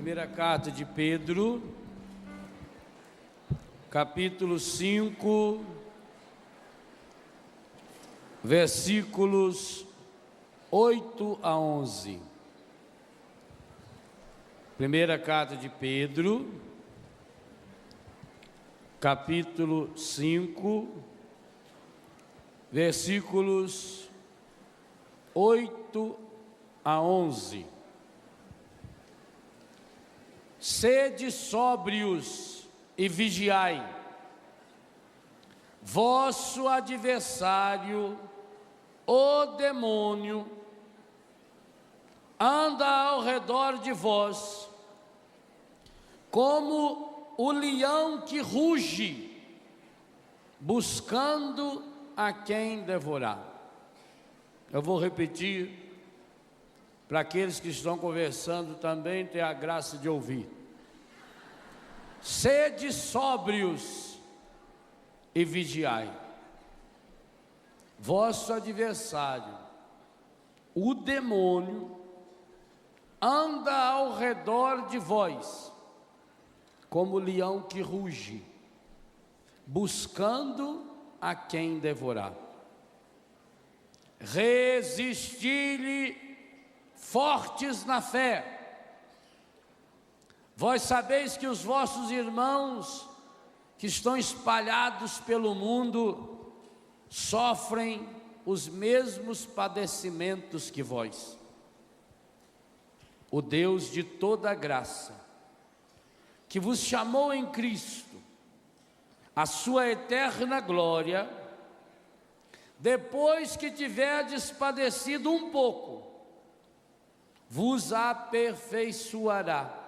Primeira carta de Pedro, capítulo 5, versículos 8 a 11. Primeira carta de Pedro, capítulo 5, versículos 8 a 11. Sede sóbrios e vigiai. Vosso adversário, o demônio, anda ao redor de vós, como o leão que ruge, buscando a quem devorar. Eu vou repetir, para aqueles que estão conversando também ter a graça de ouvir. Sede sóbrios e vigiai. Vosso adversário, o demônio, anda ao redor de vós, como leão que ruge, buscando a quem devorar. Resisti-lhe fortes na fé. Vós sabeis que os vossos irmãos que estão espalhados pelo mundo sofrem os mesmos padecimentos que vós. O Deus de toda graça, que vos chamou em Cristo a sua eterna glória, depois que tiverdes padecido um pouco, vos aperfeiçoará,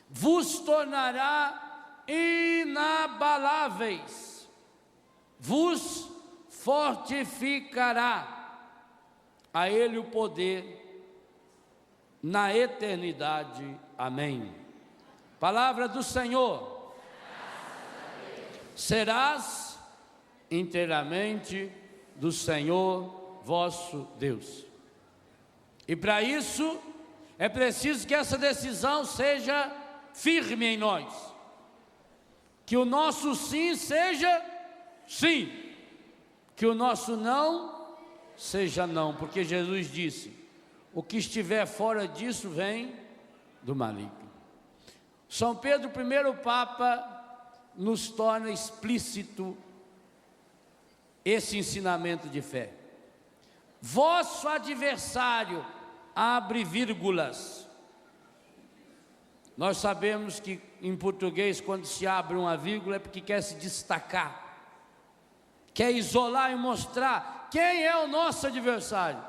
vos tornará inabaláveis, vos fortificará. A Ele o poder na eternidade. Amém. Palavra do Senhor. Serás inteiramente do Senhor vosso Deus. E para isso é preciso que essa decisão seja firme em nós, que o nosso sim seja sim, que o nosso não seja não, porque Jesus disse: o que estiver fora disso vem do maligno. São Pedro, primeiro Papa, nos torna explícito esse ensinamento de fé. Vosso adversário, abre vírgulas. Nós sabemos que em português, quando se abre uma vírgula, é porque quer se destacar, quer isolar e mostrar quem é o nosso adversário,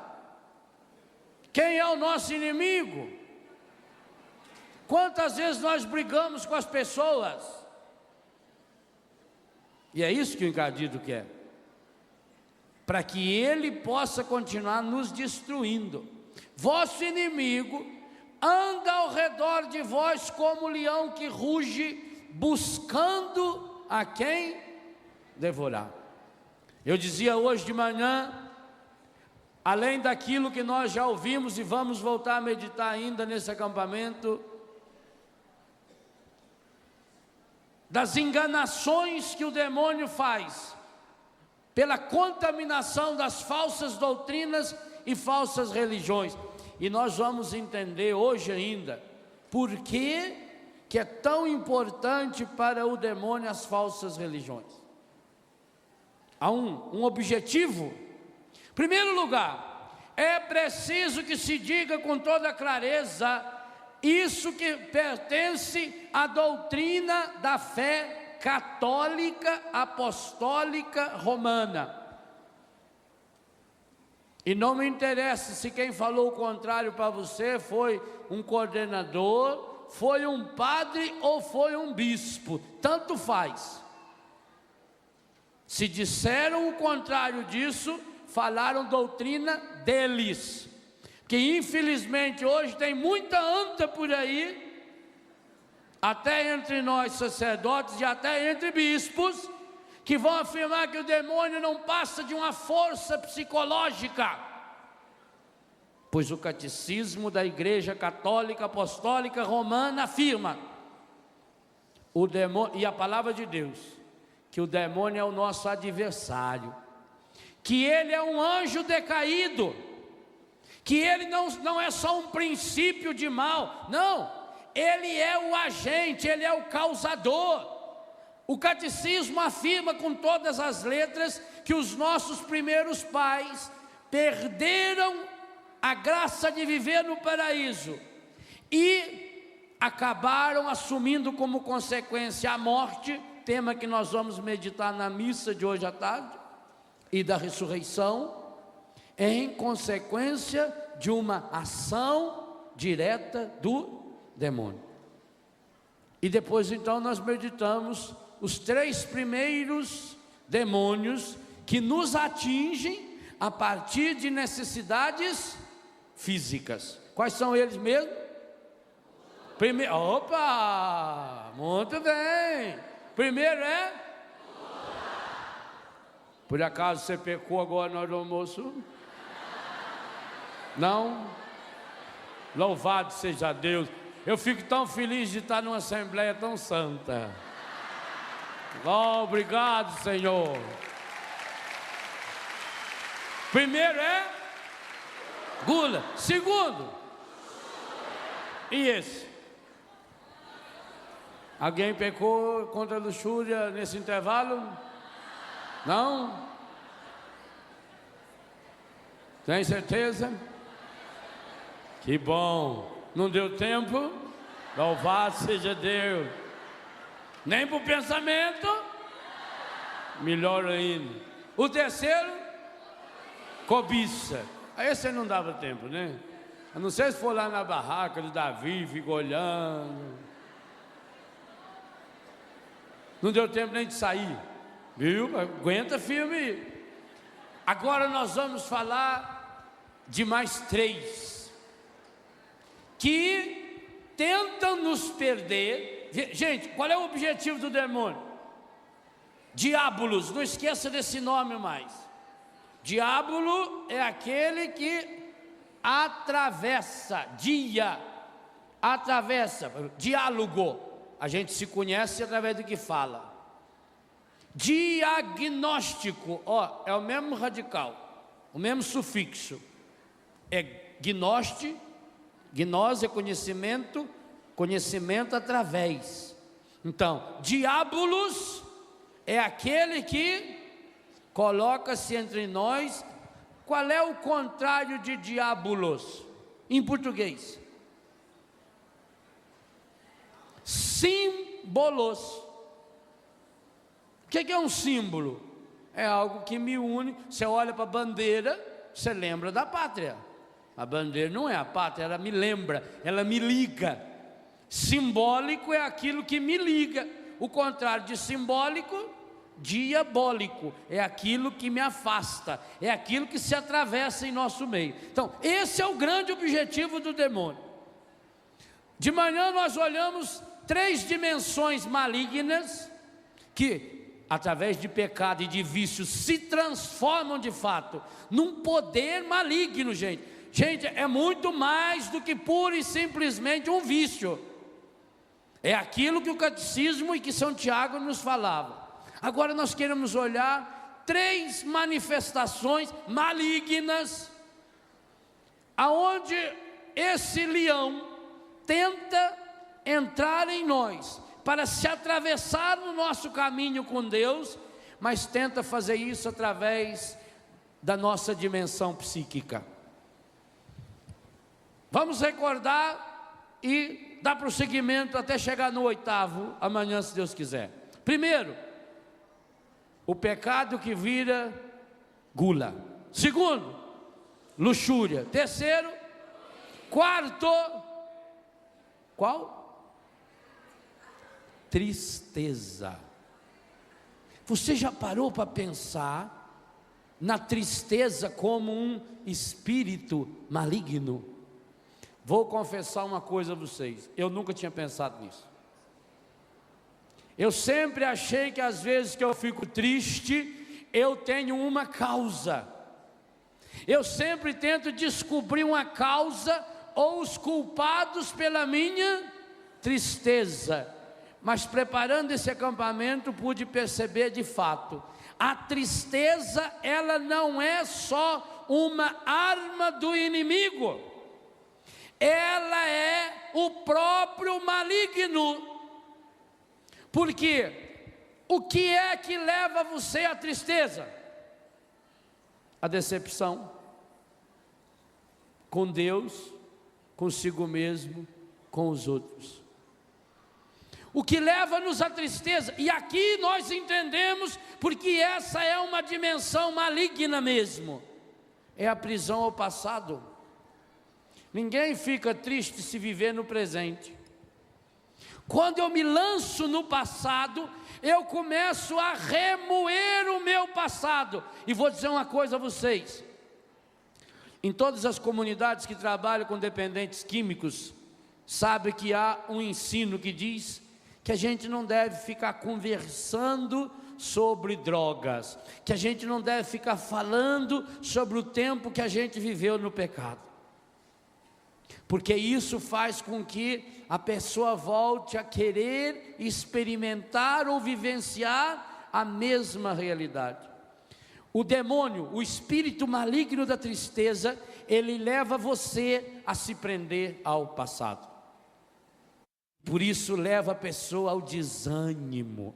quem é o nosso inimigo. Quantas vezes nós brigamos com as pessoas, e é isso que o encardido quer, para que ele possa continuar nos destruindo. Vosso inimigo anda ao redor de vós como um leão que ruge, buscando a quem devorar. Eu dizia hoje de manhã, além daquilo que nós já ouvimos e vamos voltar a meditar ainda nesse acampamento, das enganações que o demônio faz, pela contaminação das falsas doutrinas e falsas religiões. E nós vamos entender hoje ainda por que é tão importante para o demônio as falsas religiões. Há um objetivo. Em primeiro lugar, é preciso que se diga com toda clareza isso que pertence à doutrina da fé católica, apostólica, romana. E não me interessa se quem falou o contrário para você foi um coordenador, foi um padre ou foi um bispo, tanto faz. Se disseram o contrário disso, falaram doutrina deles. Porque infelizmente hoje tem muita anta por aí, até entre nós sacerdotes e até entre bispos, que vão afirmar que o demônio não passa de uma força psicológica. Pois o catecismo da Igreja Católica Apostólica Romana afirma, o demônio, e a palavra de Deus, que o demônio é o nosso adversário, que ele é um anjo decaído, que ele não é só um princípio de mal, não, ele é o agente, ele é o causador. O catecismo afirma com todas as letras que os nossos primeiros pais perderam a graça de viver no paraíso e acabaram assumindo como consequência a morte, tema que nós vamos meditar na missa de hoje à tarde, e da ressurreição, em consequência de uma ação direta do demônio. E depois então nós meditamos os 3 primeiros demônios que nos atingem a partir de necessidades físicas. Quais são eles mesmo? Primeiro, opa, muito bem. Primeiro é? Por acaso você pecou agora na hora do almoço? Não? Louvado seja Deus. Eu fico tão feliz de estar numa assembleia tão santa. Oh, obrigado, Senhor. Primeiro é gula. Segundo, e esse? Alguém pecou contra a luxúria nesse intervalo? Não? Tem certeza? Que bom. Não deu tempo? Louvado seja Deus. Nem para o pensamento? Melhor ainda. O terceiro? Cobiça. Aí esse não dava tempo, né? Eu não sei se for lá na barraca de Davi, fica olhando. Não deu tempo nem de sair. Viu? Aguenta firme. Agora nós vamos falar de mais 3 que tentam nos perder. Gente, qual é o objetivo do demônio? Diabolos, não esqueça desse nome mais. Diábolo é aquele que atravessa, diálogo. A gente se conhece através do que fala. Diagnóstico, ó, é o mesmo radical, o mesmo sufixo. É gnose é conhecimento, conhecimento através. Então, diabolos é aquele que coloca-se entre nós. Qual é o contrário de diabolos em português? Símbolos. O que é um símbolo? É algo que me une. Você olha para a bandeira, você lembra da pátria. A bandeira não é a pátria, ela me lembra, ela me liga. Simbólico é aquilo que me liga. O contrário de simbólico, diabólico, é aquilo que me afasta, é aquilo que se atravessa em nosso meio. Então, esse é o grande objetivo do demônio. De manhã nós olhamos 3 dimensões malignas que, através de pecado e de vício, se transformam de fato num poder maligno, gente. Gente, é muito mais do que pura e simplesmente um vício. É aquilo que o catecismo e que São Tiago nos falava. Agora nós queremos olhar 3 manifestações malignas, aonde esse leão tenta entrar em nós, para se atravessar no nosso caminho com Deus, mas tenta fazer isso através da nossa dimensão psíquica. Vamos recordar e dar prosseguimento até chegar no 8º, amanhã, se Deus quiser. Primeiro, o pecado que vira gula. Segundo, luxúria. Terceiro, quarto, qual? Tristeza. Você já parou para pensar na tristeza como um espírito maligno? Vou confessar uma coisa a vocês, eu nunca tinha pensado nisso. Eu sempre achei que às vezes que eu fico triste, eu tenho uma causa. Eu sempre tento descobrir uma causa ou os culpados pela minha tristeza. Mas preparando esse acampamento, pude perceber de fato, a tristeza, ela não é só uma arma do inimigo, ela é o próprio maligno. Porque o que é que leva você à tristeza? A decepção com Deus, consigo mesmo, com os outros. O que leva-nos à tristeza, e aqui nós entendemos, porque essa é uma dimensão maligna mesmo, é a prisão ao passado. Ninguém fica triste se viver no presente. Quando eu me lanço no passado, eu começo a remoer o meu passado. E vou dizer uma coisa a vocês: em todas as comunidades que trabalham com dependentes químicos, sabe que há um ensino que diz que a gente não deve ficar conversando sobre drogas, que a gente não deve ficar falando sobre o tempo que a gente viveu no pecado, porque isso faz com que a pessoa volte a querer experimentar ou vivenciar a mesma realidade. O demônio, o espírito maligno da tristeza, ele leva você a se prender ao passado. Por isso leva a pessoa ao desânimo.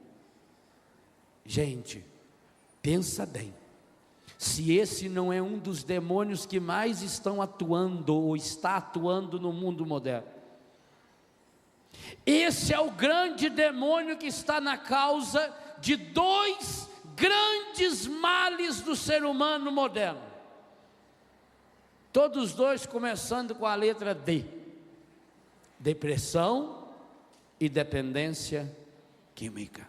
Gente, pensa bem, se esse não é um dos demônios que mais estão atuando ou está atuando no mundo moderno. Esse é o grande demônio que está na causa de dois grandes males do ser humano moderno. Todos dois começando com a letra D: depressão e dependência química.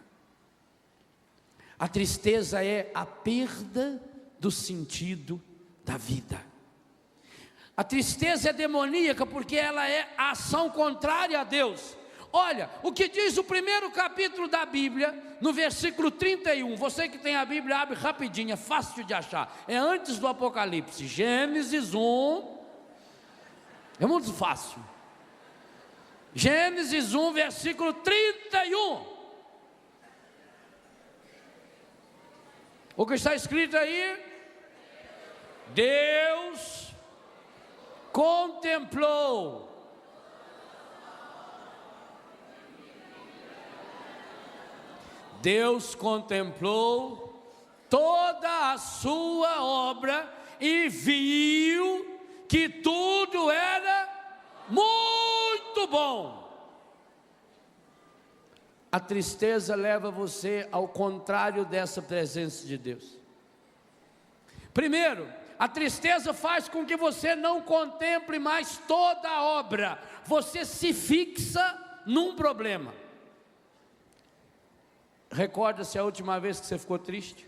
A tristeza é a perda do sentido da vida. A tristeza é demoníaca porque ela é a ação contrária a Deus. Olha, o que diz o primeiro capítulo da Bíblia, no versículo 31, você que tem a Bíblia, abre rapidinho, é fácil de achar, é antes do Apocalipse, Gênesis 1, é muito fácil, Gênesis 1, versículo 31, o que está escrito aí? Deus contemplou toda a sua obra e viu que tudo era muito bom. A tristeza leva você ao contrário dessa presença de Deus. Primeiro, a tristeza faz com que você não contemple mais toda a obra, você se fixa num problema. Recorda-se a última vez que você ficou triste?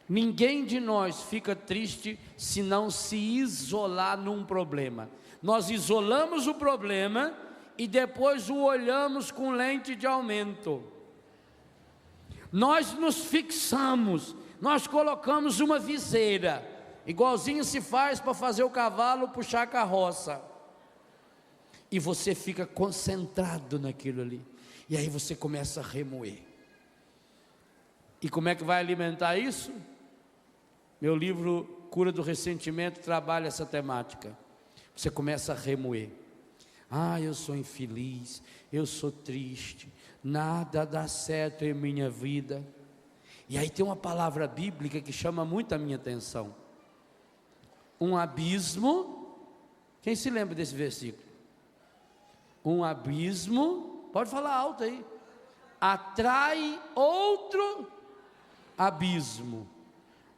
Ninguém de nós fica triste se não se isolar num problema. Nós isolamos o problema e depois o olhamos com lente de aumento. Nós nos fixamos, nós colocamos uma viseira, igualzinho se faz para fazer o cavalo puxar a carroça, e você fica concentrado naquilo ali, e aí você começa a remoer. E como é que vai alimentar isso? Meu livro Cura do Ressentimento trabalha essa temática. Você começa a remoer. Eu sou infeliz, eu sou triste, nada dá certo em minha vida. E aí tem uma palavra bíblica que chama muito a minha atenção. Um abismo, quem se lembra desse versículo? Um abismo, pode falar alto aí, atrai outro abismo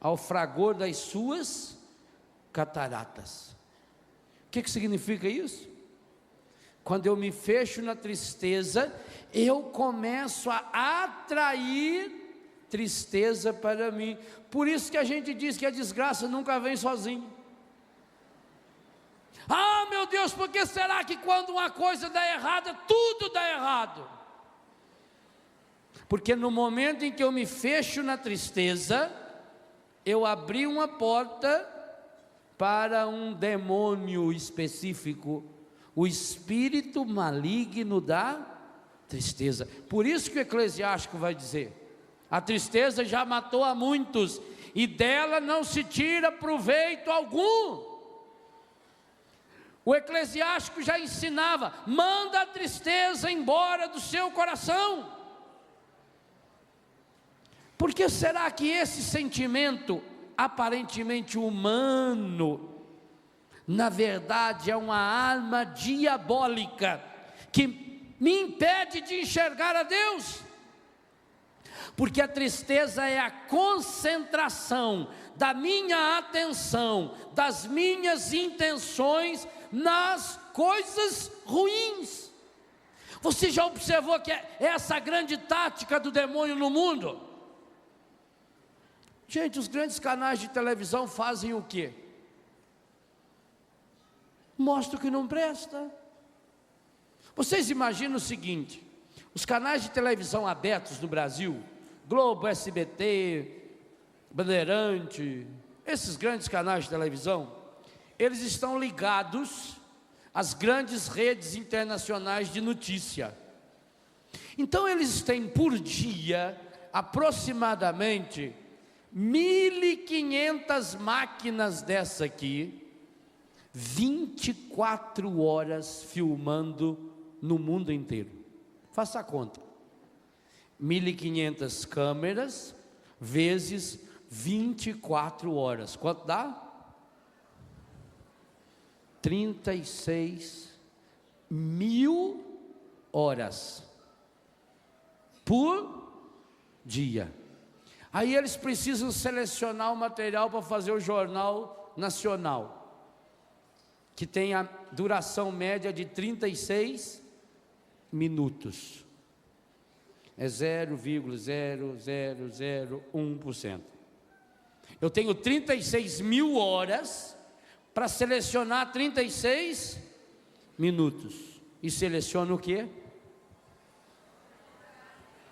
ao fragor das suas cataratas. O que significa isso? Quando eu me fecho na tristeza, eu começo a atrair tristeza para mim. Por isso que a gente diz que a desgraça nunca vem sozinha. Meu Deus, por que será que quando uma coisa dá errada, tudo dá errado? Porque no momento em que eu me fecho na tristeza, eu abri uma porta para um demônio específico, o espírito maligno da tristeza. Por isso que o Eclesiástico vai dizer: a tristeza já matou a muitos, e dela não se tira proveito algum. O Eclesiástico já ensinava: manda a tristeza embora do seu coração. Por que será que esse sentimento aparentemente humano, na verdade é uma arma diabólica, que me impede de enxergar a Deus? Porque a tristeza é a concentração da minha atenção, das minhas intenções nas coisas ruins. Você já observou que é essa a grande tática do demônio no mundo? Gente, os grandes canais de televisão fazem o quê? Mostram o que não presta. Vocês imaginam o seguinte: os canais de televisão abertos no Brasil, Globo, SBT, Bandeirante, esses grandes canais de televisão, eles estão ligados às grandes redes internacionais de notícia. Então eles têm por dia aproximadamente 1.500 máquinas dessa aqui, 24 horas filmando no mundo inteiro. Faça a conta: 1.500 câmeras vezes 24 horas, quanto dá? 36.000 horas por dia. Aí eles precisam selecionar o material para fazer o Jornal Nacional, que tem a duração média de 36 minutos. É 0,0001%. Eu tenho 36.000 horas para selecionar 36 minutos. E seleciono o quê?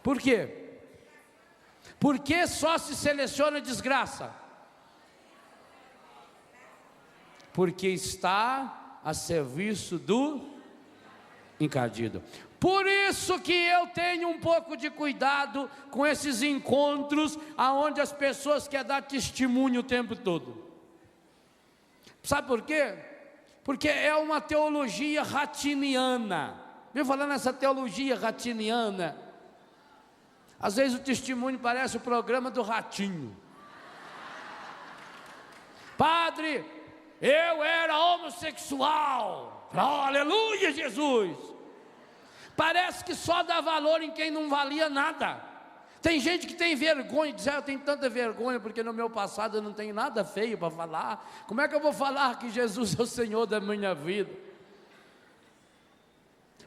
Por quê? Por que só se seleciona desgraça? Porque está a serviço do encardido. Por isso que eu tenho um pouco de cuidado com esses encontros aonde as pessoas querem dar testemunho o tempo todo. Sabe por quê? Porque é uma teologia ratiniana. Viu falar nessa teologia ratiniana? Às vezes o testemunho parece o programa do Ratinho. Padre, eu era homossexual. Oh, aleluia, Jesus. Parece que só dá valor em quem não valia nada. Tem gente que tem vergonha, diz: eu tenho tanta vergonha porque no meu passado eu não tenho nada feio para falar. Como é que eu vou falar que Jesus é o Senhor da minha vida?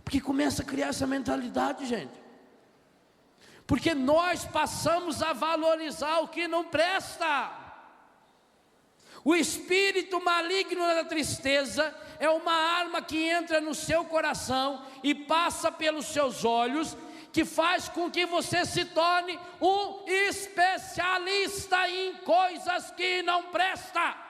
Porque começa a criar essa mentalidade, gente. Porque nós passamos a valorizar o que não presta. O espírito maligno da tristeza é uma arma que entra no seu coração e passa pelos seus olhos, que faz com que você se torne um especialista em coisas que não prestam.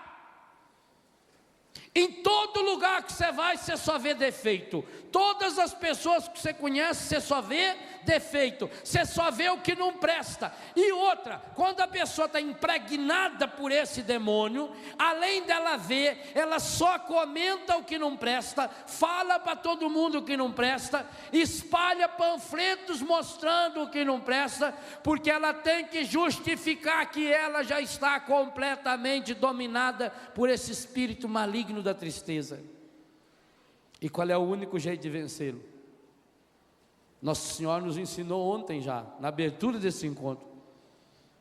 Em todo lugar que você vai, você só vê defeito. Todas as pessoas que você conhece, você só vê defeito. Você só vê o que não presta. E outra, quando a pessoa está impregnada por esse demônio, além dela ver, ela só comenta o que não presta, fala para todo mundo o que não presta, espalha panfletos mostrando o que não presta, porque ela tem que justificar que ela já está completamente dominada por esse espírito maligno da tristeza. E qual é o único jeito de vencê-lo? Nosso Senhor nos ensinou ontem já, na abertura desse encontro: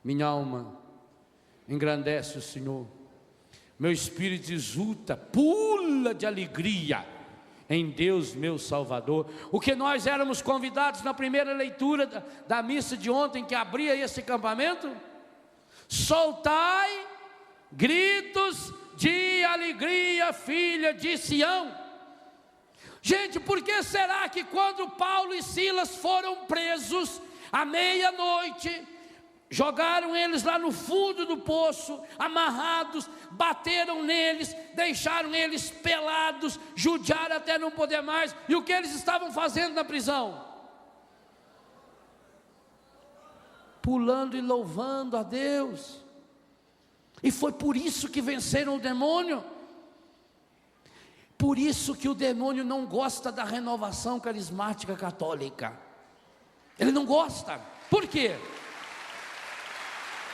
minha alma engrandece o Senhor, meu espírito exulta, pula de alegria em Deus meu Salvador. O que nós éramos convidados na primeira leitura da missa de ontem, que abria esse acampamento: soltai gritos de alegria, filha de Sião. Gente, por que será que quando Paulo e Silas foram presos à meia-noite, jogaram eles lá no fundo do poço, amarrados, bateram neles, deixaram eles pelados, judiaram até não poder mais. E o que eles estavam fazendo na prisão? Pulando e louvando a Deus. E foi por isso que venceram o demônio. Por isso que o demônio não gosta da renovação carismática católica. Ele não gosta. Por quê?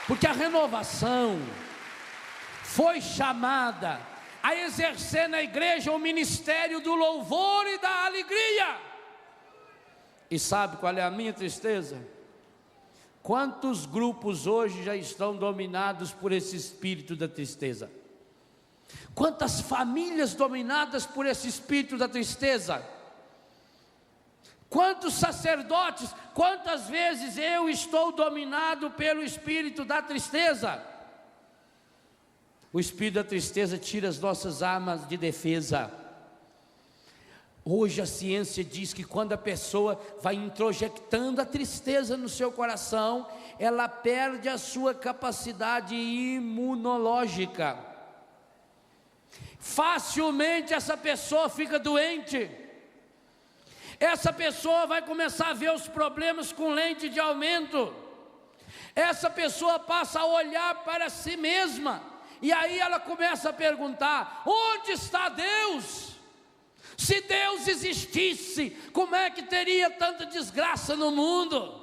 Porque a renovação foi chamada a exercer na igreja o ministério do louvor e da alegria. E sabe qual é a minha tristeza? Quantos grupos hoje já estão dominados por esse espírito da tristeza? Quantas famílias dominadas por esse espírito da tristeza? Quantos sacerdotes, quantas vezes eu estou dominado pelo espírito da tristeza? O espírito da tristeza tira as nossas armas de defesa. Hoje a ciência diz que quando a pessoa vai introjectando a tristeza no seu coração, ela perde a sua capacidade imunológica. Facilmente essa pessoa fica doente. Essa pessoa vai começar a ver os problemas com lente de aumento. Essa pessoa passa a olhar para si mesma, e aí ela começa a perguntar: onde está Deus? Se Deus existisse, como é que teria tanta desgraça no mundo?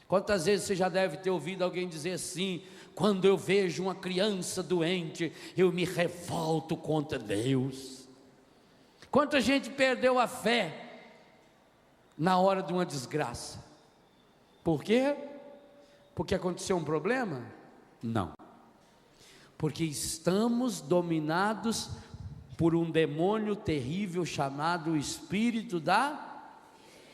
Quantas vezes você já deve ter ouvido alguém dizer assim: quando eu vejo uma criança doente, eu me revolto contra Deus. Quanta gente perdeu a fé na hora de uma desgraça. Por quê? Porque aconteceu um problema? Não. Porque estamos dominados por um demônio terrível chamado espírito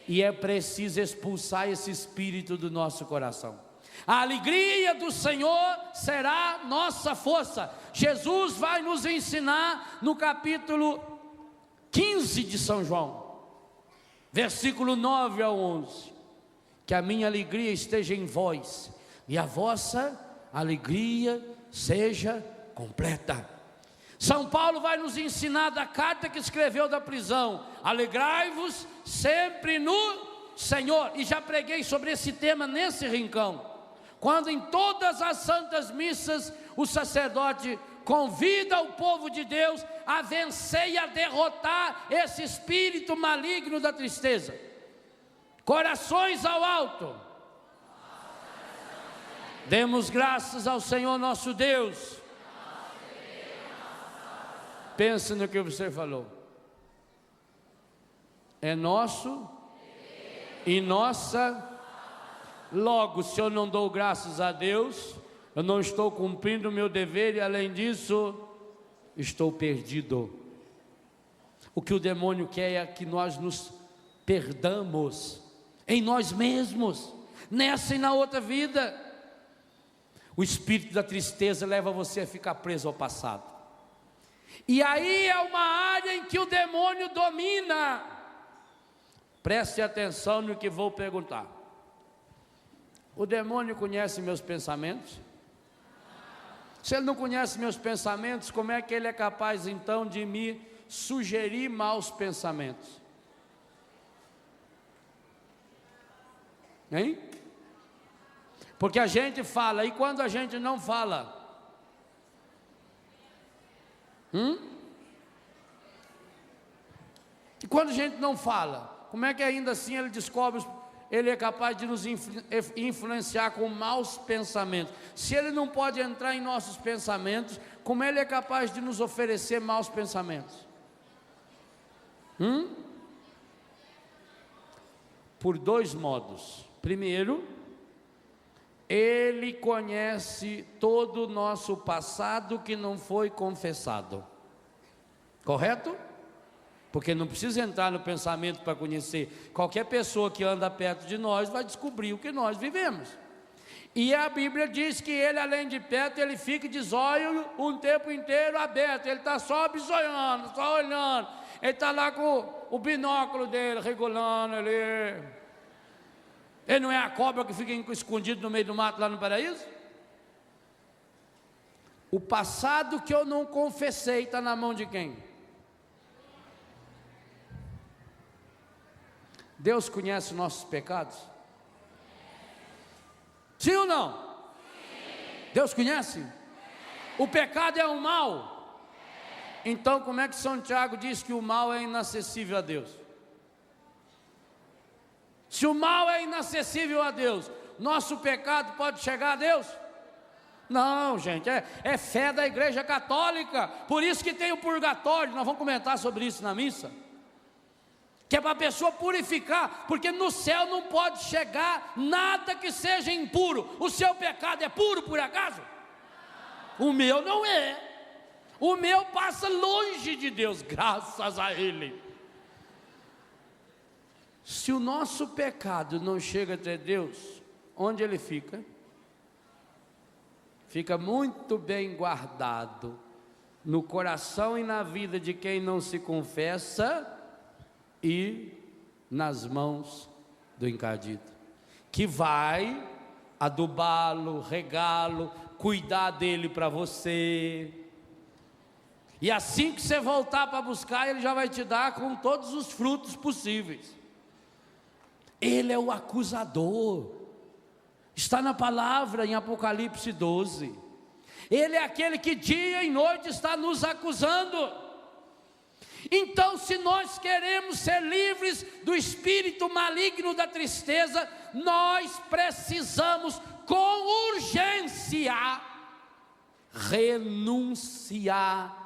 e é preciso expulsar esse espírito do nosso coração. A alegria do Senhor será nossa força. Jesus vai nos ensinar no capítulo 15 de São João, versículo 9 ao 11, que a minha alegria esteja em vós e a vossa alegria seja completa. São Paulo vai nos ensinar da carta que escreveu da prisão: alegrai-vos sempre no Senhor. E já preguei sobre esse tema nesse rincão, quando em todas as santas missas o sacerdote convida o povo de Deus a vencer e a derrotar esse espírito maligno da tristeza. Corações ao alto. Demos graças ao Senhor nosso Deus. Pensa no que você falou. É nosso e nossa. Logo, se eu não dou graças a Deus, eu não estou cumprindo o meu dever, e além disso, estou perdido. O que o demônio quer é que nós nos perdamos em nós mesmos, nessa e na outra vida. O espírito da tristeza leva você a ficar preso ao passado. E aí é uma área em que o demônio domina. Preste atenção no que vou perguntar. O demônio conhece meus pensamentos? Se ele não conhece meus pensamentos, como é que ele é capaz então de me sugerir maus pensamentos? Hein? Porque a gente fala, e quando a gente não fala? E quando a gente não fala, como é que ainda assim ele descobre, ele é capaz de nos influenciar com maus pensamentos? Se ele não pode entrar em nossos pensamentos, como ele é capaz de nos oferecer maus pensamentos? Por dois modos. Primeiro, ele conhece todo o nosso passado que não foi confessado. Correto? Porque não precisa entrar no pensamento para conhecer. Qualquer pessoa que anda perto de nós vai descobrir o que nós vivemos. E a Bíblia diz que ele, além de perto, ele fica de zóio um tempo inteiro aberto. Ele está só bisoiando, só olhando. Ele está lá com o binóculo dele, regulando ali. Ele não é a cobra que fica escondido no meio do mato lá no paraíso? O passado que eu não confessei está na mão de quem? Deus conhece nossos pecados? Sim ou não? Sim. Deus conhece? O pecado é um mal? Então como é que São Tiago diz que o mal é inacessível a Deus? Se o mal é inacessível a Deus, nosso pecado pode chegar a Deus? Não, gente, é fé da Igreja Católica. Por isso que tem o purgatório. Nós vamos comentar sobre isso na missa, que é para a pessoa purificar, porque no céu não pode chegar nada que seja impuro. O seu pecado é puro por acaso? O meu não é. O meu passa longe de Deus, graças a Ele. Se o nosso pecado não chega até Deus, onde ele fica? Fica muito bem guardado no coração e na vida de quem não se confessa e nas mãos do encardido, que vai adubá-lo, regá-lo, cuidar dele para você. E assim que você voltar para buscar, ele já vai te dar com todos os frutos possíveis. Ele é o acusador, está na palavra em Apocalipse 12. Ele é aquele que dia e noite está nos acusando. Então, se nós queremos ser livres do espírito maligno da tristeza, nós precisamos com urgência renunciar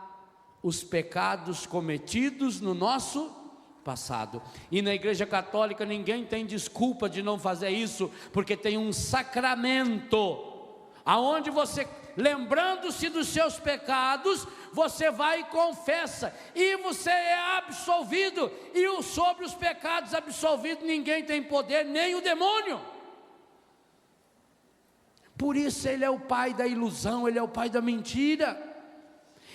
os pecados cometidos no nosso passado. E na Igreja Católica ninguém tem desculpa de não fazer isso, porque tem um sacramento, aonde você, lembrando-se dos seus pecados, você vai e confessa, e você é absolvido, e sobre os pecados absolvidos ninguém tem poder, nem o demônio. Por isso ele é o pai da ilusão, ele é o pai da mentira.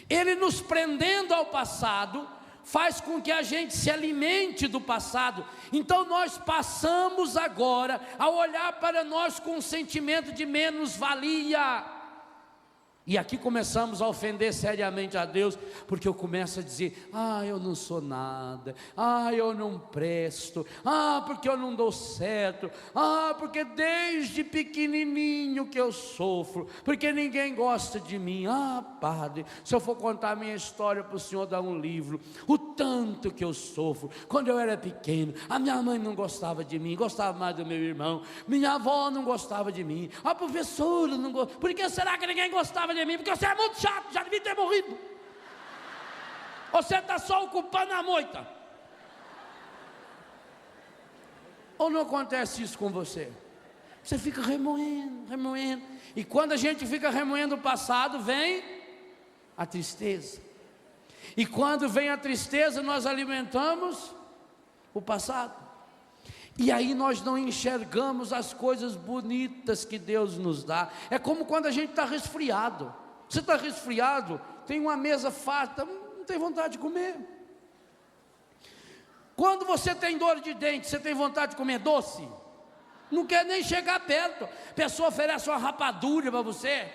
Ele nos prendendo ao passado, faz com que a gente se alimente do passado. Então nós passamos agora a olhar para nós com um sentimento de menos-valia. E aqui começamos a ofender seriamente a Deus, porque eu começo a dizer: eu não sou nada, eu não presto, porque eu não dou certo, porque desde pequenininho que eu sofro, porque ninguém gosta de mim. Padre, se eu for contar a minha história para o senhor dar um livro, o tanto que eu sofro. Quando eu era pequeno, a minha mãe não gostava de mim, gostava mais do meu irmão, minha avó não gostava de mim, a professora não gostava. Por que será que ninguém gostava de mim? Porque você é muito chato, já devia ter morrido. Você está só ocupando a moita. Ou não acontece isso com você? Você fica remoendo. E quando a gente fica remoendo o passado, vem a tristeza. E quando vem a tristeza, nós alimentamos o passado. E aí nós não enxergamos as coisas bonitas que Deus nos dá. É como quando a gente está resfriado. Você está resfriado, tem uma mesa farta, não tem vontade de comer. Quando você tem dor de dente, você tem vontade de comer doce? Não quer nem chegar perto. A pessoa oferece uma rapadura para você.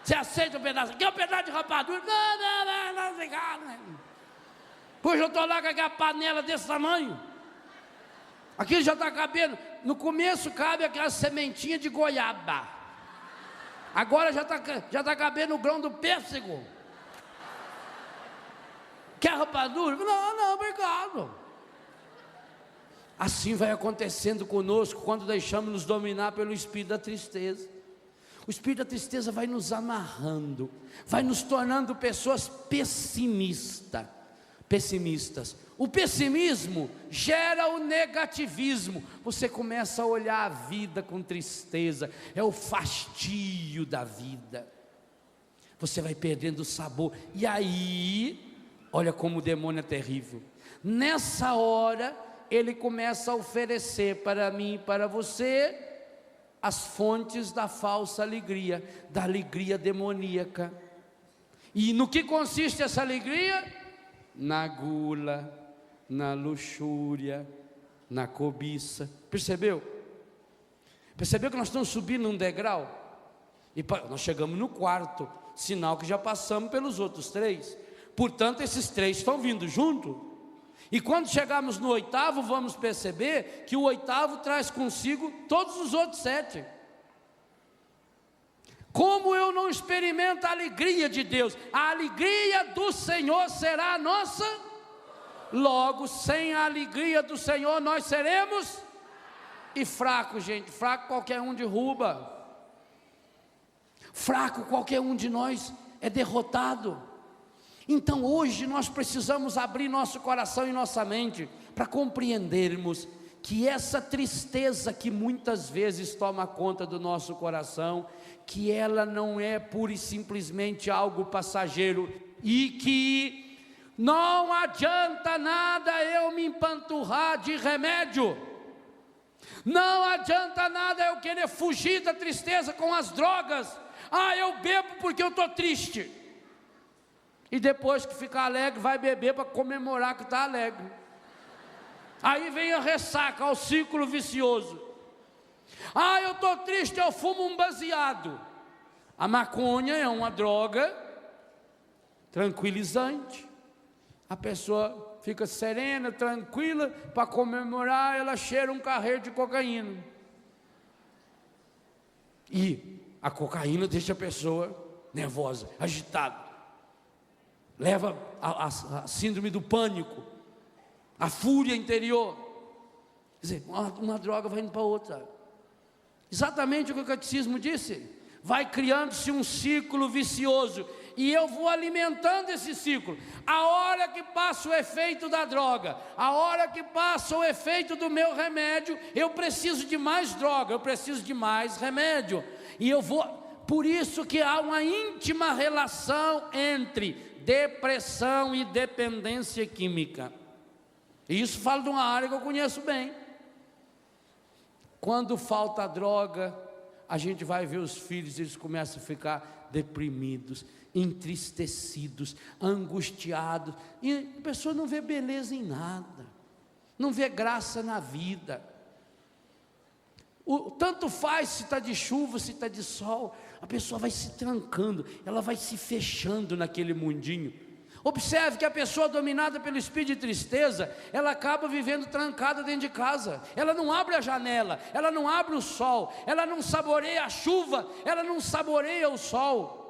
Você aceita um pedaço? Quer um pedaço de rapadura? Não. Pois eu estou lá com aquela panela desse tamanho. Aqui já está cabendo. No começo cabe aquela sementinha de goiaba. Agora já está cabendo o grão do pêssego. Quer rapadura? Não, obrigado. Assim vai acontecendo conosco quando deixamos nos dominar pelo espírito da tristeza. O espírito da tristeza vai nos amarrando, vai nos tornando pessoas pessimistas. O pessimismo gera o negativismo. Você começa a olhar a vida com tristeza, é o fastio da vida. Você vai perdendo o sabor. E aí, olha como o demônio é terrível. Nessa hora, ele começa a oferecer para mim e para você as fontes da falsa alegria, da alegria demoníaca. E no que consiste essa alegria? Na gula, na luxúria, na cobiça. Percebeu? Percebeu que nós estamos subindo um degrau? E nós chegamos no quarto, sinal que já passamos pelos outros 3. Portanto, esses 3 estão vindo junto. E quando chegarmos no 8º, vamos perceber que o 8º traz consigo todos os outros 7. Como eu não experimento a alegria de Deus? A alegria do Senhor será a nossa. Logo, sem a alegria do Senhor, nós seremos e fraco, gente. Fraco qualquer um derruba. Fraco qualquer um de nós é derrotado. Então hoje nós precisamos abrir nosso coração e nossa mente para compreendermos que essa tristeza que muitas vezes toma conta do nosso coração, que ela não é pura e simplesmente algo passageiro, e que não adianta nada eu me empanturrar de remédio, não adianta nada eu querer fugir da tristeza com as drogas. Eu bebo porque eu estou triste, e depois que ficar alegre vai beber para comemorar que está alegre. Aí vem a ressaca, o ciclo vicioso. Eu estou triste, eu fumo um baseado. A maconha é uma droga tranquilizante. A pessoa fica serena, tranquila, para comemorar ela cheira um carreiro de cocaína. E a cocaína deixa a pessoa nervosa, agitada. Leva a síndrome do pânico, a fúria interior. Quer dizer, uma droga vai indo para outra. Exatamente o que o catecismo disse. Vai criando-se um ciclo vicioso, e eu vou alimentando esse ciclo. A hora que passa o efeito da droga, a hora que passa o efeito do meu remédio, eu preciso de mais droga, eu preciso de mais remédio. E eu vou, por isso que há uma íntima relação entre depressão e dependência química. E isso falo de uma área que eu conheço bem. Quando falta droga, a gente vai ver os filhos, eles começam a ficar deprimidos, entristecidos, angustiados, e a pessoa não vê beleza em nada, não vê graça na vida. Tanto faz se está de chuva, se está de sol, a pessoa vai se trancando, ela vai se fechando naquele mundinho. Observe que a pessoa dominada pelo espírito de tristeza, ela acaba vivendo trancada dentro de casa. Ela não abre a janela, ela não abre o sol, ela não saboreia a chuva, ela não saboreia o sol.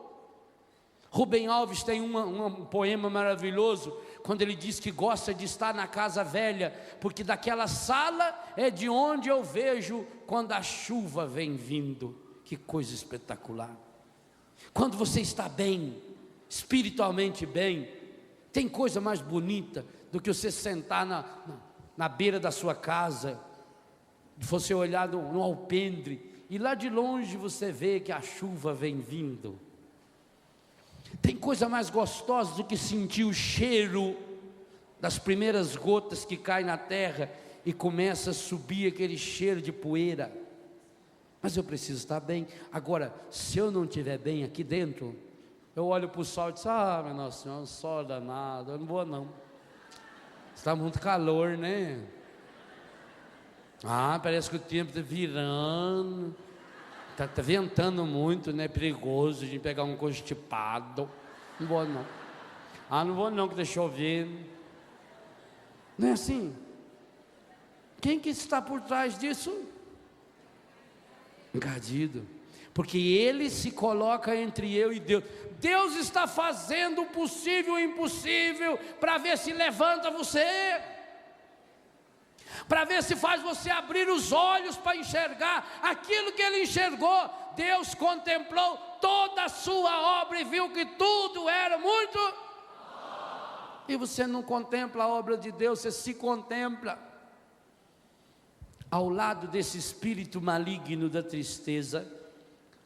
Rubem Alves tem um poema maravilhoso, quando ele diz que gosta de estar na casa velha, porque daquela sala é de onde eu vejo quando a chuva vem vindo. Que coisa espetacular. Quando você está bem, espiritualmente bem, tem coisa mais bonita do que você sentar na beira da sua casa, você olhar no alpendre, e lá de longe você vê que a chuva vem vindo. Tem coisa mais gostosa do que sentir o cheiro das primeiras gotas que caem na terra e começa a subir aquele cheiro de poeira. Mas eu preciso estar bem. Agora, se eu não estiver bem aqui dentro, eu olho para o sol e digo: meu Nossa Senhora, um sol danado, eu não vou não. Está muito calor, né? Parece que o tempo está virando. Está ventando muito, né? Perigoso a gente pegar um constipado. Não vou não. Não vou não, que está chovendo. Não é assim? Quem que está por trás disso? Encardido. Porque ele se coloca entre eu e Deus. Deus está fazendo o possível e o impossível para ver se levanta você, para ver se faz você abrir os olhos para enxergar aquilo que ele enxergou. Deus contemplou toda a sua obra e viu que tudo era muito. E você não contempla a obra de Deus, você se contempla. Ao lado desse espírito maligno da tristeza,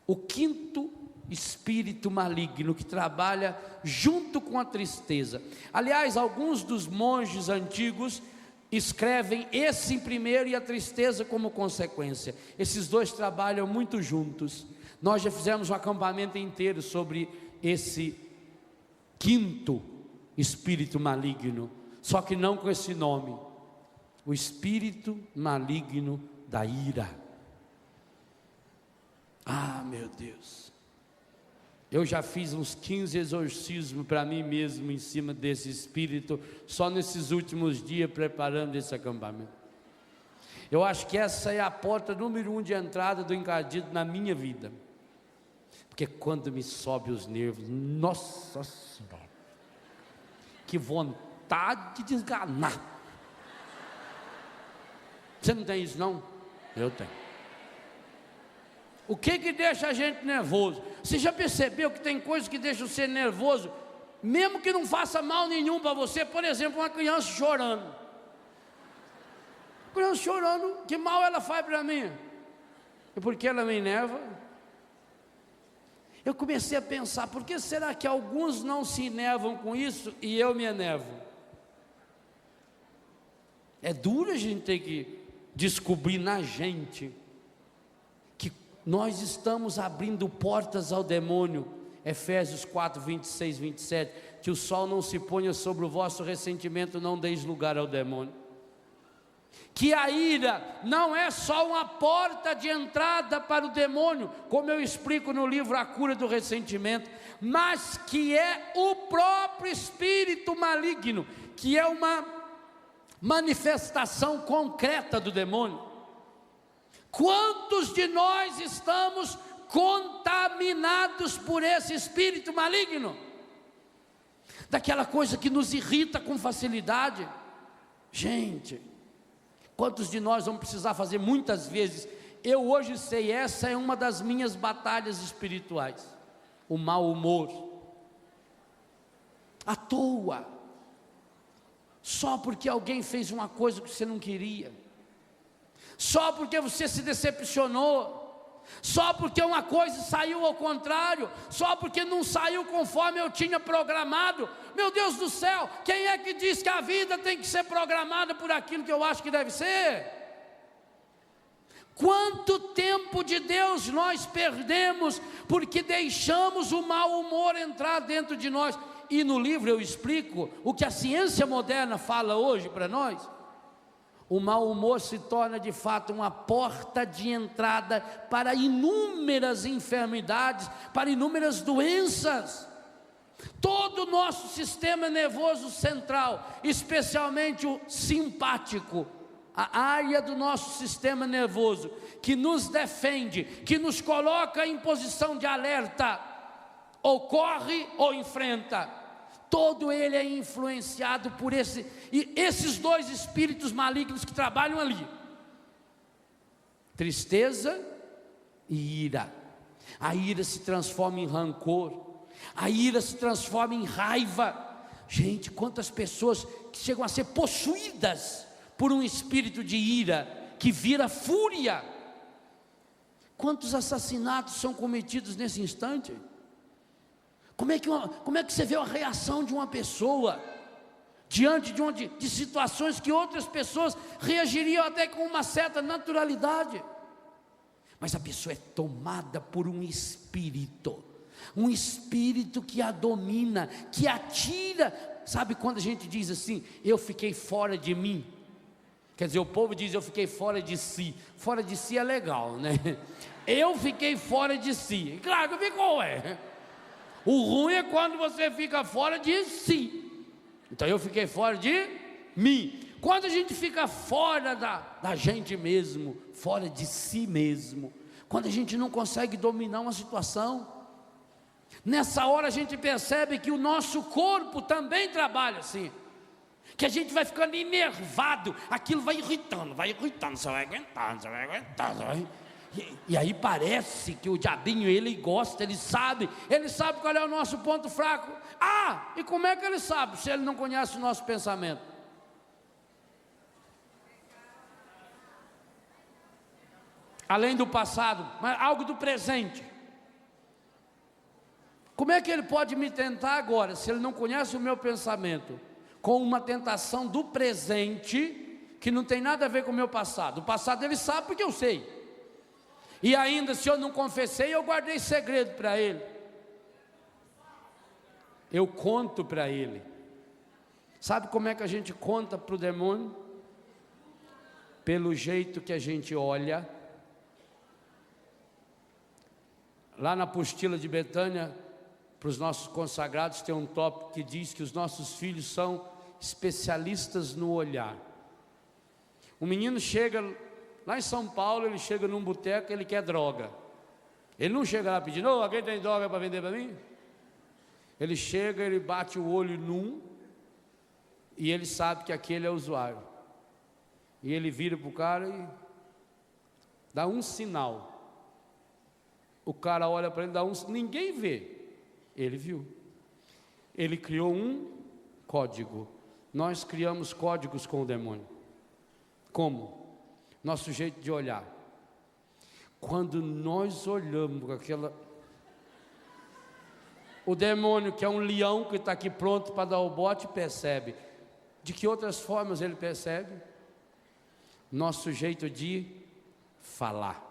o quinto espírito maligno que trabalha junto com a tristeza. Aliás, alguns dos monges antigos escrevem esse em primeiro e a tristeza como consequência. Esses dois trabalham muito juntos. Nós já fizemos um acampamento inteiro sobre esse quinto espírito maligno, só que não com esse nome: o espírito maligno da ira. Ah, meu Deus, eu já fiz uns 15 exorcismos para mim mesmo em cima desse espírito, só nesses últimos dias preparando esse acampamento. Eu acho que essa é a porta número 1 de entrada do encardido na minha vida, porque quando me sobe os nervos, nossa Senhora, que vontade de esganar. Você não tem isso não? Eu tenho. O que deixa a gente nervoso? Você já percebeu que tem coisas que deixam você nervoso, mesmo que não faça mal nenhum para você? Por exemplo, uma criança chorando. Criança chorando, que mal ela faz para mim? E por que ela me enerva? Eu comecei a pensar, por que será que alguns não se enervam com isso e eu me enervo? É duro a gente ter que descobrir na gente que nós estamos abrindo portas ao demônio. Efésios 4, 26, 27, que o sol não se ponha sobre o vosso ressentimento, não deis lugar ao demônio. Que a ira não é só uma porta de entrada para o demônio, como eu explico no livro A Cura do Ressentimento, mas que é o próprio espírito maligno, que é uma manifestação concreta do demônio. Quantos de nós estamos contaminados por esse espírito maligno? Daquela coisa que nos irrita com facilidade. Gente, quantos de nós vamos precisar fazer muitas vezes? Eu hoje sei, essa é uma das minhas batalhas espirituais. O mau humor. À toa. Só porque alguém fez uma coisa que você não queria. Só porque você se decepcionou. Só porque uma coisa saiu ao contrário. Só porque não saiu conforme eu tinha programado. Meu Deus do céu, quem é que diz que a vida tem que ser programada por aquilo que eu acho que deve ser? Quanto tempo de Deus nós perdemos porque deixamos o mau humor entrar dentro de nós? E no livro eu explico o que a ciência moderna fala hoje para nós. O mau humor se torna de fato uma porta de entrada para inúmeras enfermidades, para inúmeras doenças. Todo o nosso sistema nervoso central, especialmente o simpático, a área do nosso sistema nervoso, que nos defende, que nos coloca em posição de alerta, ou corre ou enfrenta. Todo ele é influenciado por esses dois espíritos malignos que trabalham ali: tristeza e ira. A ira se transforma em rancor, a ira se transforma em raiva. Gente, quantas pessoas que chegam a ser possuídas por um espírito de ira, que vira fúria. Quantos assassinatos são cometidos nesse instante? Como é que você vê a reação de uma pessoa diante de situações que outras pessoas reagiriam até com uma certa naturalidade? Mas a pessoa é tomada por um espírito que a domina, que a tira. Sabe quando a gente diz assim, eu fiquei fora de mim? Quer dizer, o povo diz, eu fiquei fora de si. Fora de si é legal, né? Eu fiquei fora de si. Claro que ficou, O ruim é quando você fica fora de si. Então eu fiquei fora de mim. Quando a gente fica fora da gente mesmo, fora de si mesmo, quando a gente não consegue dominar uma situação, nessa hora a gente percebe que o nosso corpo também trabalha assim, que a gente vai ficando enervado, aquilo vai irritando, você vai aguentando, E aí parece que o diabinho, ele gosta, ele sabe qual é o nosso ponto fraco. E como é que ele sabe, se ele não conhece o nosso pensamento? Além do passado, mas algo do presente. Como é que ele pode me tentar agora, se ele não conhece o meu pensamento, com uma tentação do presente, que não tem nada a ver com o meu passado? O passado ele sabe porque eu sei. E ainda, se eu não confessei, eu guardei segredo para ele. Eu conto para ele. Sabe como é que a gente conta para o demônio? Pelo jeito que a gente olha, Lá na apostila de Betânia, para os nossos consagrados, tem um tópico que diz que os nossos filhos são especialistas no olhar. O menino chega lá em São Paulo, ele chega num boteco, ele quer droga. Ele não chega lá pedindo: "Ô, alguém tem droga para vender para mim?" Ele chega, ele bate o olho num, e ele sabe que aquele é o usuário. E ele vira para o cara e dá um sinal. O cara olha para ele, dá um, ninguém vê. Ele viu. Ele criou um código. Nós criamos códigos com o demônio. Como? Nosso jeito de olhar. Quando nós olhamos com aquela... O demônio, que é um leão que está aqui pronto para dar o bote, percebe. De que outras formas ele percebe? Nosso jeito de falar.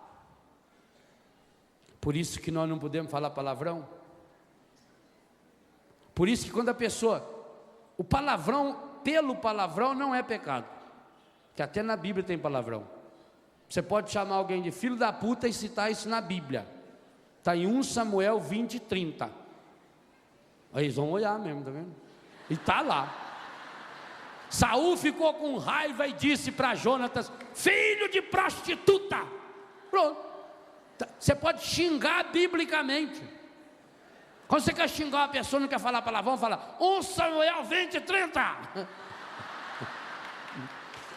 Por isso que nós não podemos falar palavrão. Por isso que quando a pessoa... O palavrão, pelo palavrão, não é pecado. Que até na Bíblia tem palavrão. Você pode chamar alguém de filho da puta e citar isso na Bíblia. Está em 1 Samuel 20:30. Aí eles vão olhar mesmo, tá vendo? E está lá. Saul ficou com raiva e disse para Jonatas: "Filho de prostituta." Pronto. Você pode xingar biblicamente. Quando você quer xingar uma pessoa, não quer falar palavrão, fala 1 Samuel 20:30.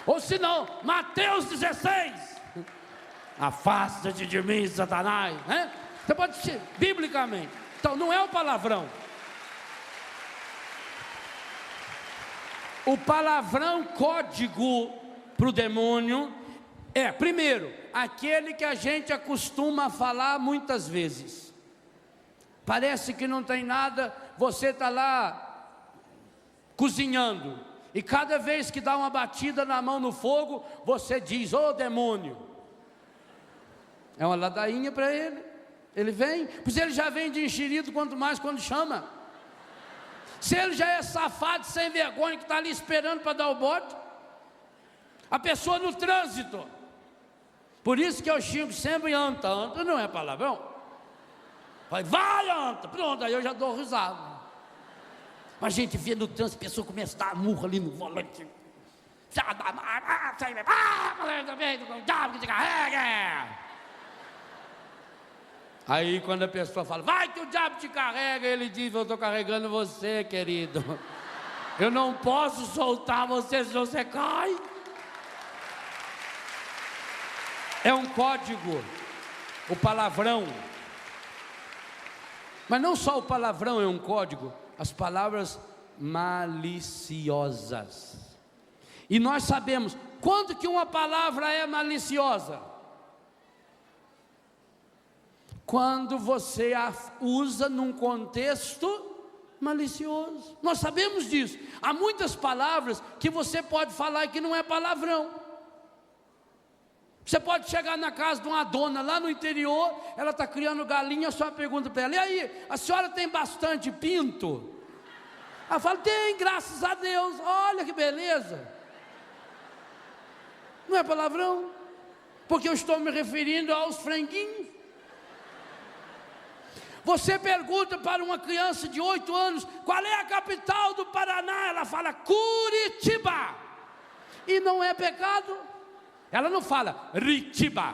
Ou se não, Mateus 16. Afasta-te de mim, Satanás, né? Você pode xingar biblicamente. Então não é o palavrão. O palavrão código para o demônio é, primeiro, aquele que a gente acostuma a falar muitas vezes. Parece que não tem nada, você está lá cozinhando, e cada vez que dá uma batida na mão no fogo, você diz: "Ô demônio." É uma ladainha para ele. Ele vem, pois ele já vem de enxerido, quanto mais quando chama. Se ele já é safado, sem vergonha, que está ali esperando para dar o bote. A pessoa no trânsito. Por isso que eu xingo sempre anta. Anta não é palavrão. Vai anta, pronto, aí eu já dou risada. Mas a gente vê no trânsito, a pessoa começa a dar murra ali no volante. Aí quando a pessoa fala: "Vai que o diabo te carrega", ele diz: "Eu estou carregando você, querido. Eu não posso soltar você, senão você cai." É um código, o palavrão. Mas não só o palavrão é um código, as palavras maliciosas. E nós sabemos quando que uma palavra é maliciosa. Quando você a usa num contexto malicioso. Nós sabemos disso. Há muitas palavras que você pode falar que não é palavrão. Você pode chegar na casa de uma dona lá no interior, ela está criando galinha, só pergunta para ela: "E aí, a senhora tem bastante pinto?" Ela fala: "Tem, graças a Deus." Olha que beleza. Não é palavrão? Porque eu estou me referindo aos franguinhos. Você pergunta para uma criança de 8 anos: "Qual é a capital do Paraná?" Ela fala: "Curitiba." E não é pecado. Ela não fala Ritiba.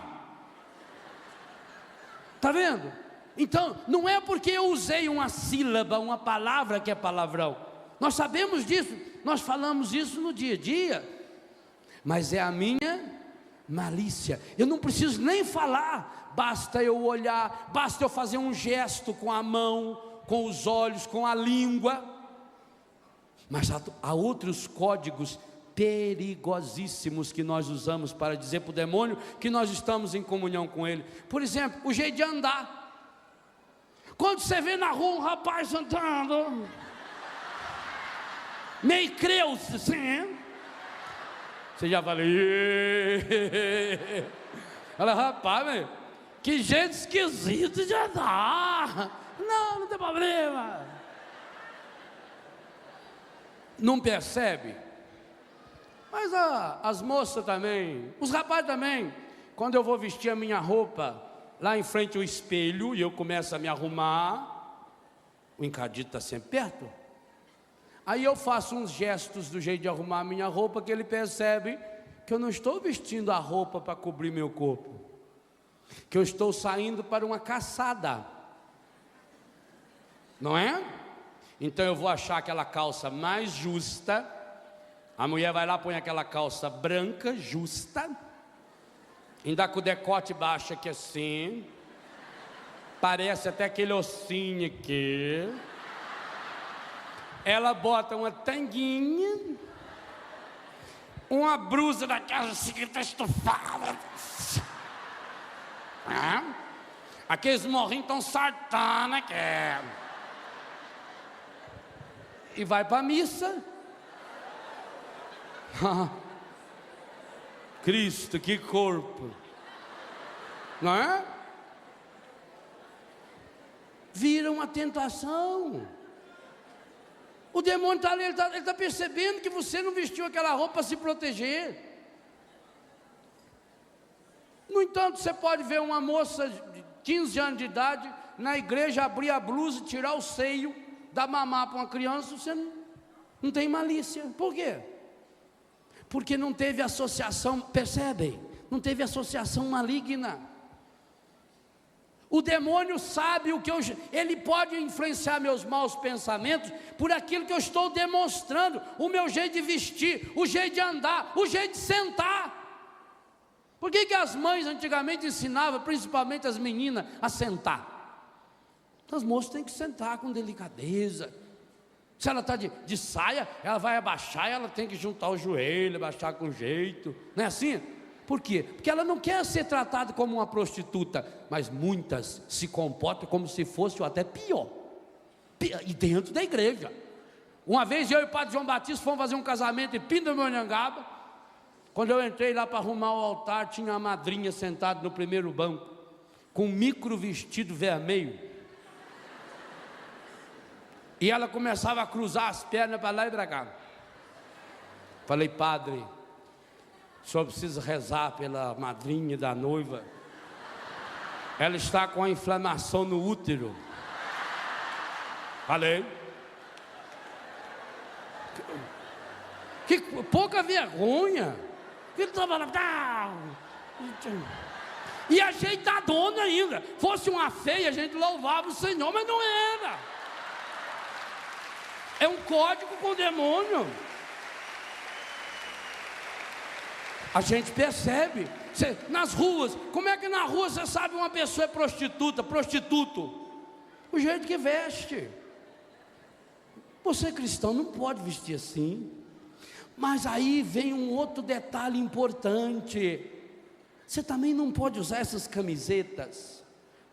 Está vendo? Então, não é porque eu usei uma sílaba, uma palavra que é palavrão. Nós sabemos disso, nós falamos isso no dia a dia. Mas é a minha malícia. Eu não preciso nem falar, basta eu olhar, basta eu fazer um gesto com a mão, com os olhos, com a língua. Mas há outros códigos perigosíssimos que nós usamos para dizer para o demônio que nós estamos em comunhão com ele. Por exemplo, o jeito de andar. Quando você vê na rua um rapaz andando meio creuso assim, você já fala: "Olha, rapaz, meu, que jeito esquisito de andar." Não tem problema. Não percebe? Mas as moças também, os rapazes também. Quando eu vou vestir a minha roupa lá em frente ao espelho, e eu começo a me arrumar, o encadido está sempre perto. Aí eu faço uns gestos do jeito de arrumar a minha roupa, que ele percebe que eu não estou vestindo a roupa para cobrir meu corpo, que eu estou saindo para uma caçada, não é? Então eu vou achar aquela calça mais justa, a mulher vai lá, põe aquela calça branca, justa, ainda com o decote baixo aqui assim, parece até aquele ossinho aqui. Ela bota uma tanguinha, uma blusa daquela assim que está estufada, aqueles morrinhos tão sartana que é, e vai para a missa. Cristo, que corpo, não é? Vira uma tentação. O demônio está ali, ele está percebendo que você não vestiu aquela roupa para se proteger. No entanto, você pode ver uma moça de 15 anos de idade na igreja abrir a blusa, tirar o seio, dar mamar para uma criança, você não tem malícia. Por quê? Porque não teve associação, percebem? Não teve associação maligna. O demônio sabe o que ele pode influenciar meus maus pensamentos por aquilo que eu estou demonstrando, o meu jeito de vestir, o jeito de andar, o jeito de sentar. Por que as mães antigamente ensinavam, principalmente as meninas, a sentar? As moças têm que sentar com delicadeza. Se ela está de saia, ela vai abaixar, ela tem que juntar o joelho, abaixar com jeito, não é assim? Por quê? Porque ela não quer ser tratada como uma prostituta, mas muitas se comportam como se fosse ou até pior, e dentro da igreja. Uma vez eu e o padre João Batista fomos fazer um casamento em Pindamonhangaba. Quando eu entrei lá para arrumar o altar, tinha a madrinha sentada no primeiro banco, com um micro vestido vermelho, e ela começava a cruzar as pernas para lá e para cá. Falei: padre, o senhor precisa rezar pela madrinha da noiva, ela está com a inflamação no útero. Falei. Que pouca vergonha. Ele estava lá, e ajeitadona ainda. Fosse uma feia, a gente louvava o Senhor, mas não era. É um código com o demônio. A gente percebe. Nas ruas, como é que na rua você sabe uma pessoa é prostituta, prostituto? O jeito que veste. Você cristão não pode vestir assim. Mas aí vem um outro detalhe importante. Você também não pode usar essas camisetas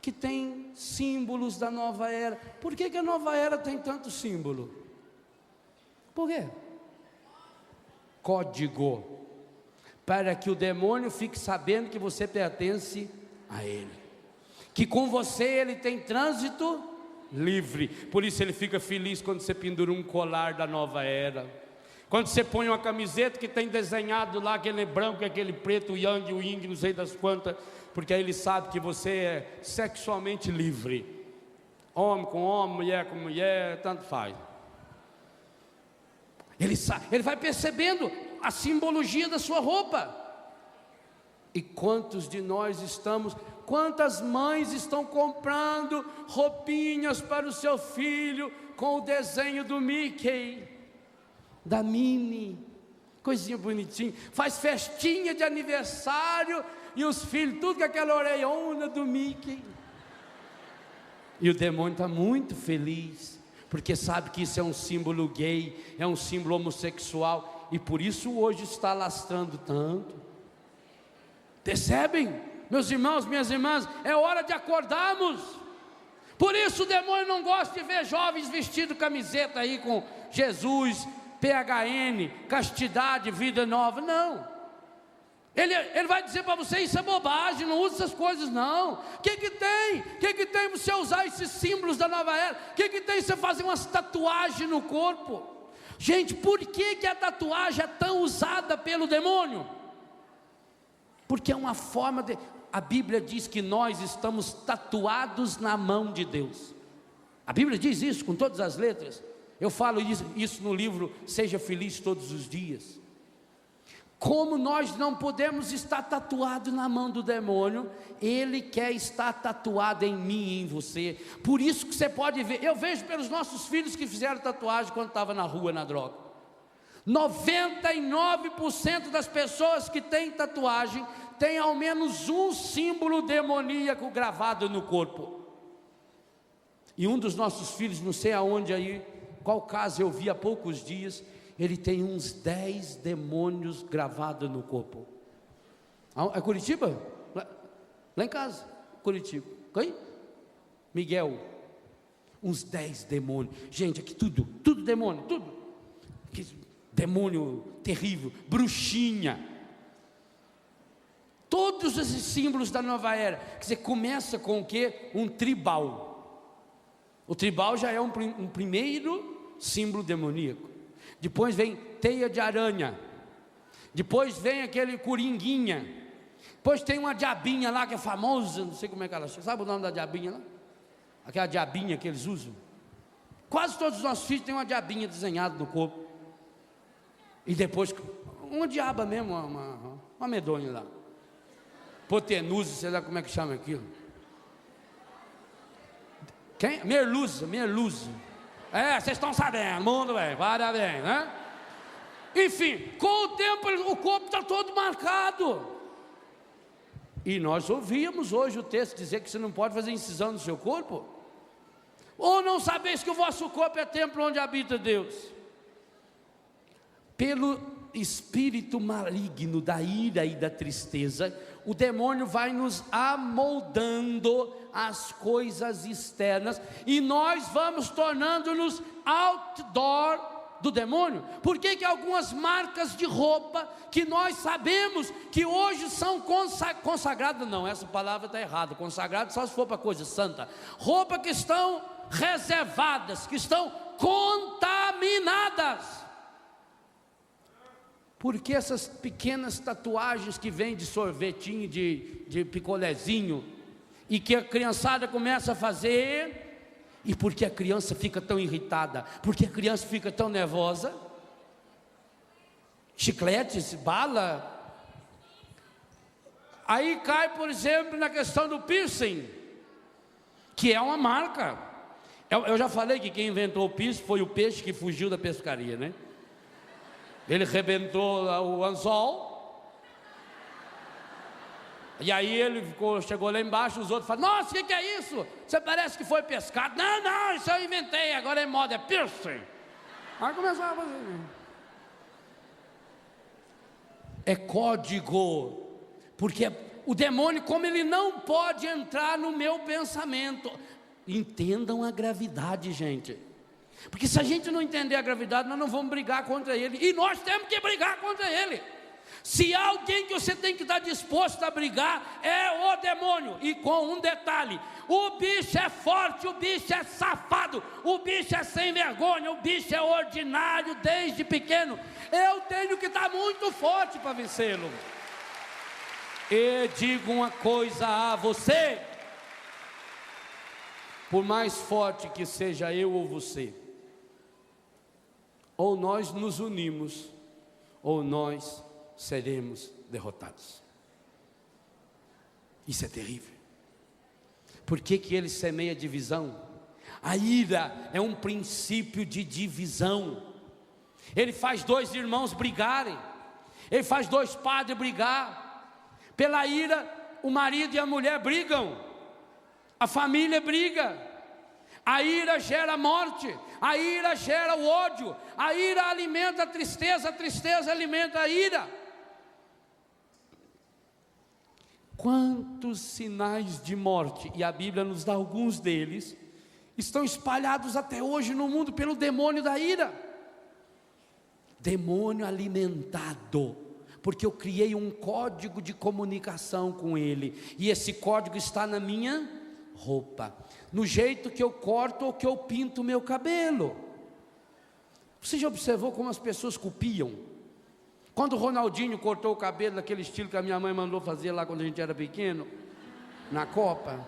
que tem símbolos da nova era. Por que a nova era tem tanto símbolo? Por quê? Código. Para que o demônio fique sabendo que você pertence a ele, que com você ele tem trânsito livre. Por isso ele fica feliz quando você pendura um colar da nova era, quando você põe uma camiseta que tem desenhado lá aquele branco, aquele preto, o yang, o yin, não sei das quantas, porque aí ele sabe que você é sexualmente livre. Homem com homem, mulher com mulher, tanto faz. Ele vai percebendo a simbologia da sua roupa. E quantos de nós quantas mães estão comprando roupinhas para o seu filho com o desenho do Mickey, da Minnie, coisinha bonitinha, faz festinha de aniversário e os filhos tudo com aquela orelhona do Mickey. E o demônio está muito feliz, porque sabe que isso é um símbolo gay, é um símbolo homossexual, e por isso hoje está lastrando tanto. Percebem, meus irmãos, minhas irmãs? É hora de acordarmos. Por isso o demônio não gosta de ver jovens vestidos camiseta aí com Jesus, PHN, castidade, vida nova. Não. Ele vai dizer para você: isso é bobagem, não usa essas coisas não. O que tem? O que tem você usar esses símbolos da nova era? O que tem você fazer umas tatuagens no corpo? Gente, por que a tatuagem é tão usada pelo demônio? Porque é uma forma de... a Bíblia diz que nós estamos tatuados na mão de Deus. A Bíblia diz isso com todas as letras. Eu falo isso no livro Seja Feliz Todos os Dias. Como nós não podemos estar tatuados na mão do demônio, ele quer estar tatuado em mim e em você. Por isso que você pode ver, eu vejo pelos nossos filhos que fizeram tatuagem quando estavam na rua na droga. 99% das pessoas que têm tatuagem tem ao menos um símbolo demoníaco gravado no corpo. E um dos nossos filhos, não sei aonde aí, qual caso eu vi há poucos dias, ele tem uns 10 demônios gravados no corpo. É Curitiba? Lá em casa, Curitiba. Quem? Miguel. Uns 10 demônios. Gente, aqui tudo demônio, tudo. Que demônio terrível, bruxinha. Todos esses símbolos da nova era. Quer dizer, começa com o quê? Um tribal. O tribal já é um primeiro símbolo demoníaco. Depois vem teia de aranha. Depois vem aquele coringuinha. Depois tem uma diabinha lá que é famosa, não sei como é que ela chama. Sabe o nome da diabinha lá? Aquela diabinha que eles usam. Quase todos os nossos filhos têm uma diabinha desenhada no corpo. E depois, uma diaba mesmo, uma medonha lá. Hipotenusa, sei lá como é que chama aquilo. Quem? Merluza. Vocês estão sabendo, mundo bem, parabéns, né? Enfim, com o tempo o corpo está todo marcado. E nós ouvíamos hoje o texto dizer que você não pode fazer incisão no seu corpo. Ou não sabeis que o vosso corpo é templo onde habita Deus? Pelo espírito maligno da ira e da tristeza, o demônio vai nos amoldando as coisas externas, e nós vamos tornando-nos outdoor do demônio. Por que que algumas marcas de roupa, que nós sabemos que hoje são consagradas, não, essa palavra está errada, consagrado só se for para coisa santa, roupa que estão reservadas, que estão contaminadas. Porque essas pequenas tatuagens que vêm de sorvetinho, de picolézinho, e que a criançada começa a fazer, e porque a criança fica tão irritada, porque a criança fica tão nervosa, chicletes, bala, aí cai, por exemplo, na questão do piercing, que é uma marca. Eu já falei que quem inventou o piercing foi o peixe que fugiu da pescaria, né? Ele rebentou o anzol, e aí ele chegou lá embaixo, os outros falaram: nossa, o que é isso? Você parece que foi pescado. Não, isso eu inventei, agora é moda, é piercing. Aí começou a fazer. É código, porque o demônio, como ele não pode entrar no meu pensamento, entendam a gravidade, gente. Porque se a gente não entender a gravidade, nós não vamos brigar contra ele. E nós temos que brigar contra ele. Se há alguém que você tem que estar disposto a brigar, é o demônio. E com um detalhe: o bicho é forte, o bicho é safado, o bicho é sem vergonha, o bicho é ordinário desde pequeno. Eu tenho que estar muito forte para vencê-lo. E digo uma coisa a você: por mais forte que seja eu ou você, ou nós nos unimos, ou nós seremos derrotados. Isso é terrível. Por que que ele semeia divisão? A ira é um princípio de divisão. Ele faz dois irmãos brigarem, ele faz dois padres brigar. Pela ira, o marido e a mulher brigam, a família briga. A ira gera morte, a ira gera o ódio, a ira alimenta a tristeza alimenta a ira. Quantos sinais de morte, e a Bíblia nos dá alguns deles, estão espalhados até hoje no mundo pelo demônio da ira. Demônio alimentado, porque eu criei um código de comunicação com ele, e esse código está na minha roupa, no jeito que eu corto ou que eu pinto o meu cabelo. Você já observou como as pessoas copiam? Quando o Ronaldinho cortou o cabelo daquele estilo que a minha mãe mandou fazer lá quando a gente era pequeno, na Copa,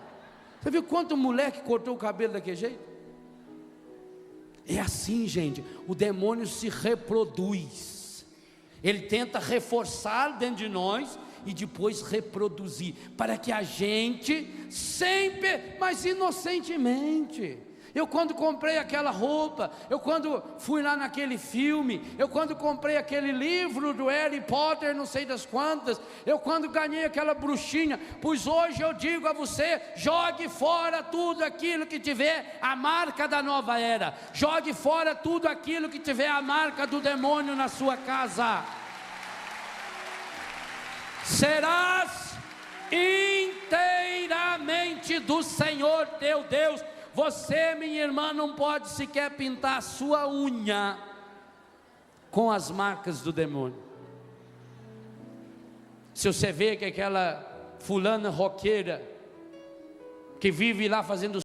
você viu quanto moleque cortou o cabelo daquele jeito? É assim, gente, o demônio se reproduz, ele tenta reforçar dentro de nós e depois reproduzir, para que a gente sempre, mas inocentemente. Eu quando comprei aquela roupa, eu quando fui lá naquele filme, eu quando comprei aquele livro do Harry Potter, não sei das quantas, eu quando ganhei aquela bruxinha, pois hoje eu digo a você, jogue fora tudo aquilo que tiver a marca da nova era, jogue fora tudo aquilo que tiver a marca do demônio na sua casa. Serás inteiramente do Senhor teu Deus. Você, minha irmã, não pode sequer pintar a sua unha com as marcas do demônio. Se você vê que aquela fulana roqueira, que vive lá fazendo